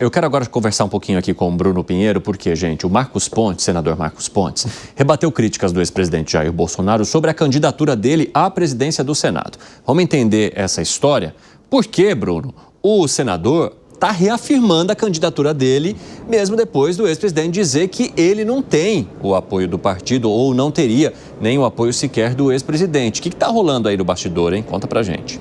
Eu quero agora conversar um pouquinho aqui com o Bruno Pinheiro, porque, gente, o Marcos Pontes, senador Marcos Pontes, rebateu críticas do ex-presidente Jair Bolsonaro sobre a candidatura dele à presidência do Senado. Vamos entender essa história? Porque, Bruno, o senador está reafirmando a candidatura dele, mesmo depois do ex-presidente dizer que ele não tem o apoio do partido ou não teria nem o apoio sequer do ex-presidente. O que está rolando aí no bastidor, hein? Conta pra gente.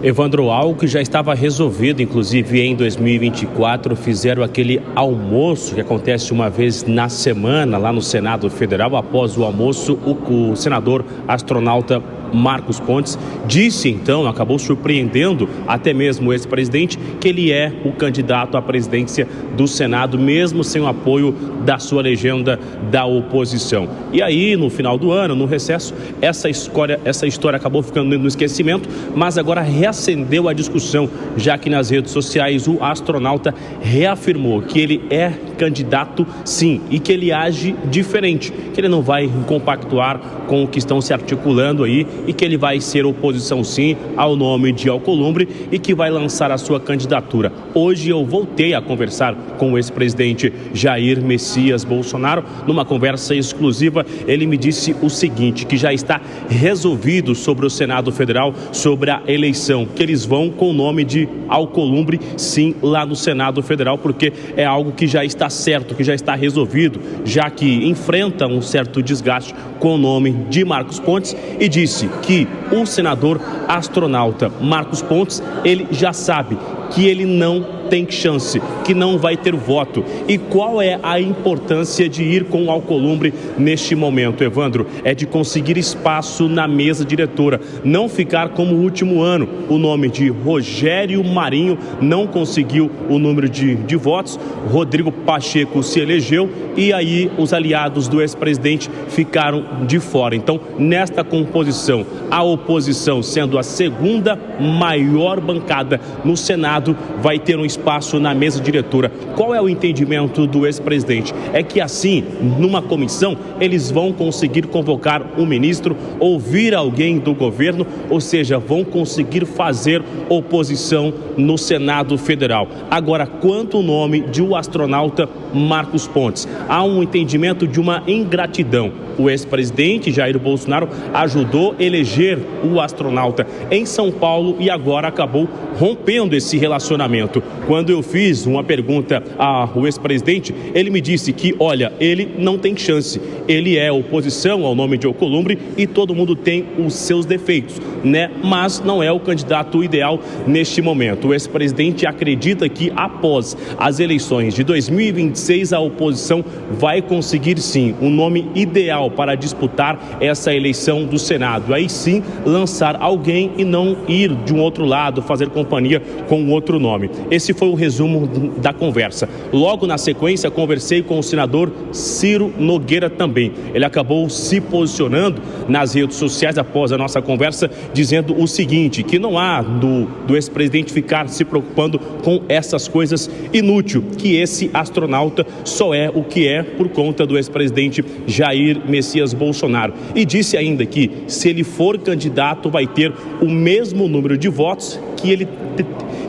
Evandro, algo que já estava resolvido, inclusive em 2024, fizeram aquele almoço que acontece uma vez na semana lá no Senado Federal. Após o almoço, o senador astronauta Marcos Pontes disse então, acabou surpreendendo até mesmo o ex-presidente, que ele é o candidato à presidência do Senado, mesmo sem o apoio da sua legenda da oposição. E aí, no final do ano, no recesso, essa história acabou ficando no esquecimento, mas agora reacendeu a discussão, já que nas redes sociais o astronauta reafirmou que ele é candidato sim, e que ele age diferente, que ele não vai compactuar com o que estão se articulando aí e que ele vai ser oposição sim ao nome de Alcolumbre e que vai lançar a sua candidatura. Hoje eu voltei a conversar com o ex-presidente Jair Messias Bolsonaro. Numa conversa exclusiva, ele me disse o seguinte, que já está resolvido sobre o Senado Federal, sobre a eleição, que eles vão com o nome de Alcolumbre sim lá no Senado Federal, porque é algo que já está certo, que já está resolvido, já que enfrenta um certo desgaste com o nome de Marcos Pontes, e disse que o senador astronauta Marcos Pontes, ele já sabe que ele não tem chance, que não vai ter voto. E qual é a importância de ir com o Alcolumbre neste momento, Evandro? É de conseguir espaço na mesa diretora, não ficar como o último ano. O nome de Rogério Marinho não conseguiu o número de votos, Rodrigo Pacheco se elegeu e aí os aliados do ex-presidente ficaram de fora. Então, nesta composição, a oposição sendo a segunda maior bancada no Senado, vai ter um espaço na mesa diretora. Qual é o entendimento do ex-presidente? É que assim, numa comissão, eles vão conseguir convocar um ministro, ouvir alguém do governo, ou seja, vão conseguir fazer oposição no Senado Federal. Agora, quanto ao nome de o astronauta Marcos Pontes, há um entendimento de uma ingratidão. O ex-presidente Jair Bolsonaro ajudou a eleger o astronauta em São Paulo e agora acabou rompendo esse relacionamento. Quando eu fiz uma pergunta ao ex-presidente, ele me disse que, olha, ele não tem chance. Ele é oposição ao nome de Alcolumbre e todo mundo tem os seus defeitos, né? Mas não é o candidato ideal neste momento. O ex-presidente acredita que após as eleições de 2026, a oposição vai conseguir sim um nome ideal para disputar essa eleição do Senado. Aí sim, lançar alguém e não ir de um outro lado, fazer companhia com outro nome. Esse foi o resumo da conversa. Logo na sequência, conversei com o senador Ciro Nogueira também. Ele acabou se posicionando nas redes sociais após a nossa conversa, dizendo o seguinte, que não há do ex-presidente ficar se preocupando com essas coisas inúteis, que esse astronauta só é o que é por conta do ex-presidente Jair Messias Bolsonaro. E disse ainda que, se ele for candidato, vai ter o mesmo número de votos que ele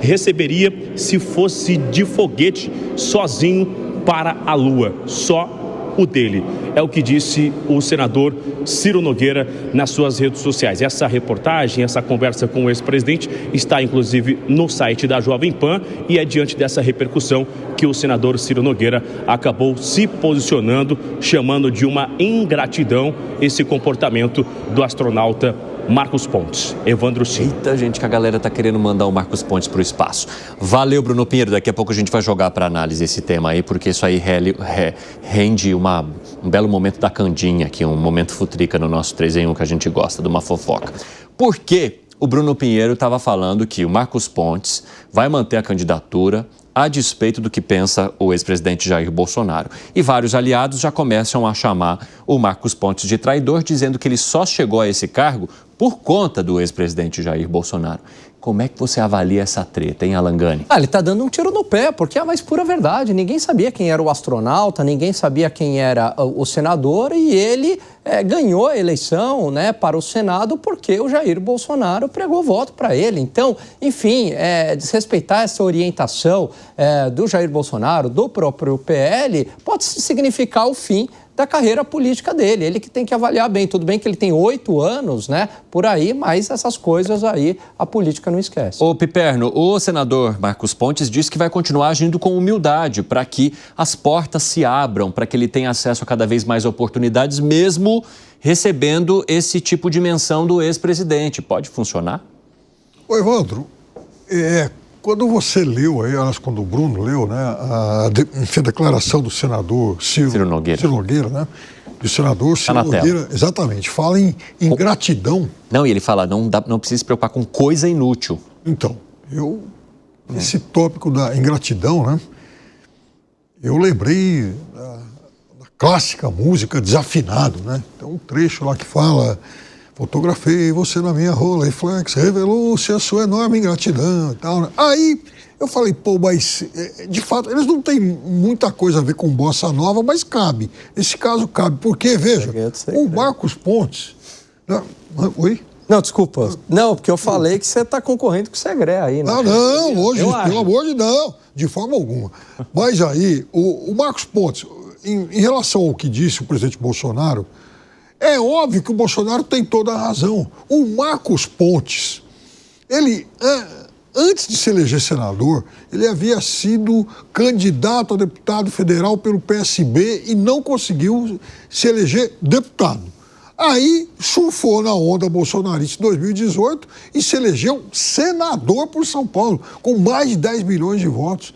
receberia se fosse de foguete sozinho para a Lua. Só o dele. É o que disse o senador Ciro Nogueira nas suas redes sociais. Essa reportagem, essa conversa com o ex-presidente está inclusive no site da Jovem Pan e é diante dessa repercussão que o senador Ciro Nogueira acabou se posicionando, chamando de uma ingratidão esse comportamento do astronauta Marcos Pontes. Evandro Silva. Eita, gente, que a galera tá querendo mandar o Marcos Pontes pro espaço. Valeu, Bruno Pinheiro. Daqui a pouco a gente vai jogar para análise esse tema aí, porque isso aí rende um belo momento da candinha aqui, um momento futrica no nosso 3 em 1 que a gente gosta, de uma fofoca. Por quê? O Bruno Pinheiro estava falando que o Marcos Pontes vai manter a candidatura a despeito do que pensa o ex-presidente Jair Bolsonaro. E vários aliados já começam a chamar o Marcos Pontes de traidor, dizendo que ele só chegou a esse cargo por conta do ex-presidente Jair Bolsonaro. Como é que você avalia essa treta, hein, Alangani? Ele está dando um tiro no pé, porque é a mais pura verdade. Ninguém sabia quem era o astronauta, ninguém sabia quem era o senador, e ele ganhou a eleição, né, para o Senado porque o Jair Bolsonaro pregou voto para ele. Então, enfim, desrespeitar essa orientação do Jair Bolsonaro, do próprio PL, pode significar o fim da carreira política dele. Ele que tem que avaliar bem. Tudo bem que ele tem 8 anos, né, por aí, mas essas coisas aí a política não esquece. Ô Piperno, o senador Marcos Pontes disse que vai continuar agindo com humildade para que as portas se abram, para que ele tenha acesso a cada vez mais oportunidades, mesmo recebendo esse tipo de menção do ex-presidente. Pode funcionar? Ô Evandro, quando você leu aí, quando o Bruno leu, né, a declaração do senador Ciro Nogueira, né? Do senador Ciro Nogueira, exatamente, fala em ingratidão. Não, e ele fala, não precisa se preocupar com coisa inútil. Então, esse tópico da ingratidão, né? Eu lembrei da clássica música Desafinado, né? Tem um trecho lá que fala: fotografei você na minha Rolleiflex, revelou-se a sua enorme ingratidão e tal, né? Aí eu falei, mas de fato eles não têm muita coisa a ver com bossa nova, mas cabe. Nesse caso cabe, porque, veja, o Marcos Pontes... Oi? Não, desculpa. Não, porque eu falei que você está concorrendo com o Segré aí, né? Não, hoje, pelo amor de Deus, de forma alguma. Mas aí, o Marcos Pontes, em relação ao que disse o presidente Bolsonaro, é óbvio que o Bolsonaro tem toda a razão. O Marcos Pontes, ele, antes de se eleger senador, ele havia sido candidato a deputado federal pelo PSB e não conseguiu se eleger deputado. Aí surfou na onda bolsonarista em 2018 e se elegeu senador por São Paulo, com mais de 10 milhões de votos.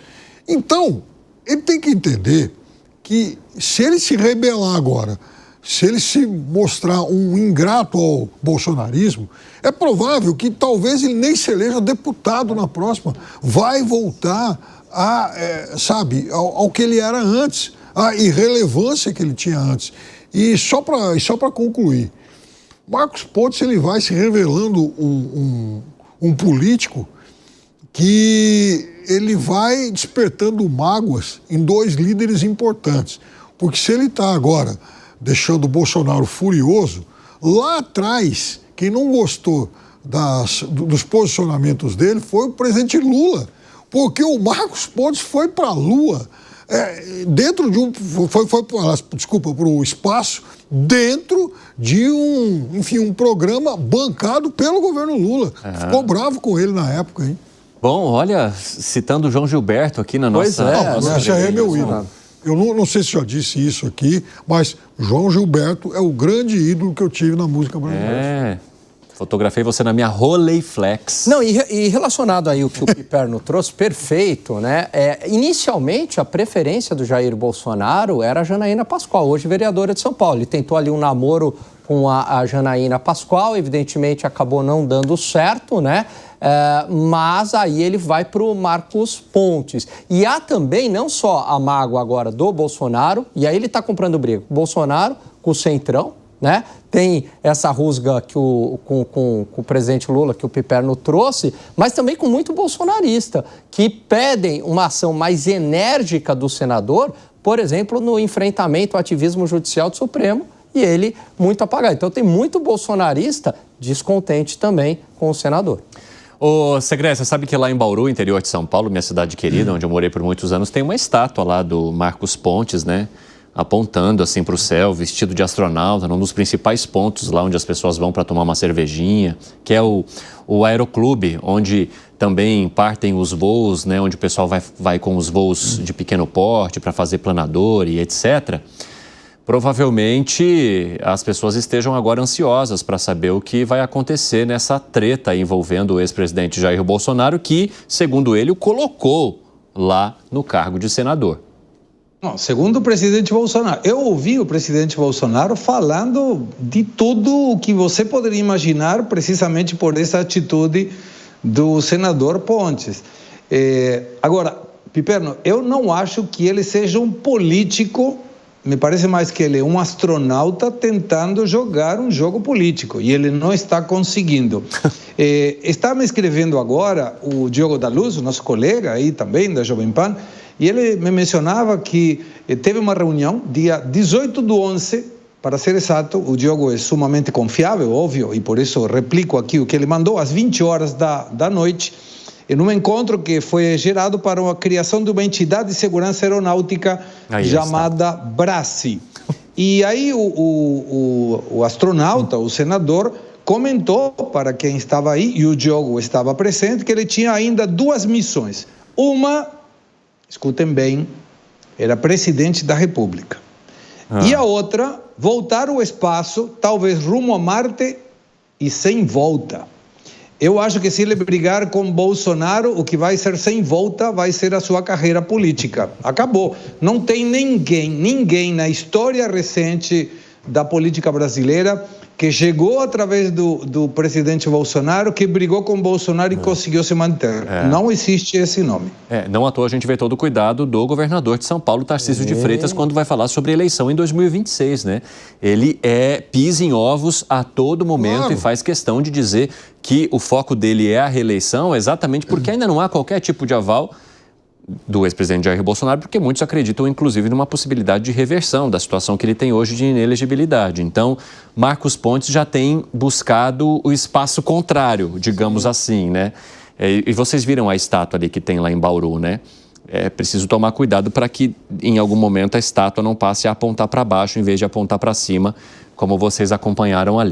Então, ele tem que entender que se ele se rebelar agora, se ele se mostrar um ingrato ao bolsonarismo, é provável que talvez ele nem se eleja deputado na próxima. Vai voltar ao que ele era antes, a irrelevância que ele tinha antes. E só para concluir, Marcos Pontes ele vai se revelando um político que ele vai despertando mágoas em 2 líderes importantes. Porque se ele está agora deixando o Bolsonaro furioso, lá atrás, quem não gostou dos posicionamentos dele foi o presidente Lula, porque o Marcos Pontes foi para a Lua, dentro de para o espaço, dentro de um programa bancado pelo governo Lula. Ficou bravo com ele na época, hein? Bom, olha, citando o João Gilberto aqui na nossa... Esse aí é meu ídolo. Eu não sei se já disse isso aqui, mas João Gilberto é o grande ídolo que eu tive na música brasileira. Fotografei você na minha Rolleiflex. Não, e relacionado aí o que o Piperno trouxe, perfeito, né? Inicialmente, a preferência do Jair Bolsonaro era a Janaína Pascoal, hoje vereadora de São Paulo. Ele tentou ali um namoro com a Janaína Pascoal, evidentemente acabou não dando certo, né? Mas aí ele vai para o Marcos Pontes. E há também não só a mágoa agora do Bolsonaro, e aí ele está comprando briga com o Bolsonaro, com o Centrão, né? Tem essa rusga com o presidente Lula que o Piperno trouxe, mas também com muito bolsonarista, que pedem uma ação mais enérgica do senador, por exemplo, no enfrentamento ao ativismo judicial do Supremo, e ele muito apagado. Então tem muito bolsonarista descontente também com o senador. Ô, Segré, você sabe que lá em Bauru, interior de São Paulo, minha cidade querida, onde eu morei por muitos anos, tem uma estátua lá do Marcos Pontes, né? Apontando assim para o céu, vestido de astronauta, num dos principais pontos lá onde as pessoas vão para tomar uma cervejinha, que é o Aeroclube, onde também partem os voos, né? Onde o pessoal vai com os voos de pequeno porte para fazer planador e etc. Provavelmente as pessoas estejam agora ansiosas para saber o que vai acontecer nessa treta envolvendo o ex-presidente Jair Bolsonaro, que, segundo ele, o colocou lá no cargo de senador. Não, segundo o presidente Bolsonaro, eu ouvi o presidente Bolsonaro falando de tudo o que você poderia imaginar precisamente por essa atitude do senador Pontes. Agora, Piperno, eu não acho que ele seja um político me parece mais que ele é um astronauta tentando jogar um jogo político e ele não está conseguindo. Está me escrevendo agora o Diogo da Luz, o nosso colega aí também da Jovem Pan, e ele me mencionava que teve uma reunião dia 18/11, para ser exato. O Diogo é sumamente confiável, óbvio, e por isso replico aqui o que ele mandou, às 20 horas da noite, em um encontro que foi gerado para a criação de uma entidade de segurança aeronáutica chamada BRACE. E aí o astronauta, o senador, comentou para quem estava aí, e o Diogo estava presente, que ele tinha ainda 2 missões. Uma, escutem bem, era presidente da República. E a outra, voltar ao espaço, talvez rumo a Marte e sem volta. Eu acho que se ele brigar com Bolsonaro, o que vai ser sem volta vai ser a sua carreira política. Acabou. Não tem ninguém na história recente da política brasileira que chegou através do presidente Bolsonaro, que brigou com Bolsonaro e conseguiu se manter. Não existe esse nome. Não à toa a gente vê todo o cuidado do governador de São Paulo, Tarcísio de Freitas, quando vai falar sobre a eleição em 2026, né? Ele pisa em ovos a todo momento e faz questão de dizer que o foco dele é a reeleição, exatamente porque ainda não há qualquer tipo de aval do ex-presidente Jair Bolsonaro, porque muitos acreditam, inclusive, numa possibilidade de reversão da situação que ele tem hoje de inelegibilidade. Então, Marcos Pontes já tem buscado o espaço contrário, digamos assim, né? E vocês viram a estátua ali que tem lá em Bauru, né? É preciso tomar cuidado para que, em algum momento, a estátua não passe a apontar para baixo, em vez de apontar para cima, como vocês acompanharam ali.